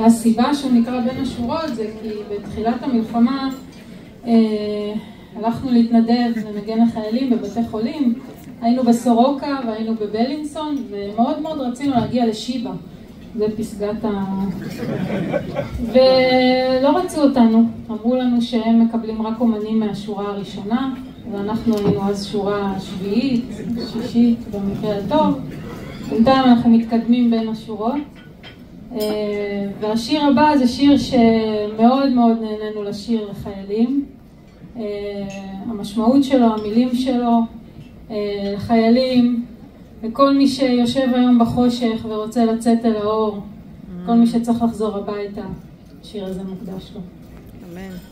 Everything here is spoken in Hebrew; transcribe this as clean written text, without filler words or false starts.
הסיבה שהוא נקרא בין השורות זה כי בתחילת המלחמה הלכנו להתנדב לנגן החיילים בבתי חולים. היינו בסורוקה והיינו בבלינסון, ומאוד מאוד רצינו להגיע לשיבה, זה פסגת ולא רצו אותנו, אמרו לנו שהם מקבלים רק אומנים מהשורה הראשונה, ואנחנו היינו אז שורה שביעית, שישית במקרה הטוב. בינתיים אנחנו מתקדמים בין השורות, והשיר הבא זה שיר שמאוד מאוד נהנינו לשיר לחיילים. המשמעות שלו, המילים שלו, לחיילים, לכל מי שיושב היום בחושך ורוצה לצאת אל האור, כל מי שצריך לחזור הביתה, השיר הזה מוקדש לו. אמן.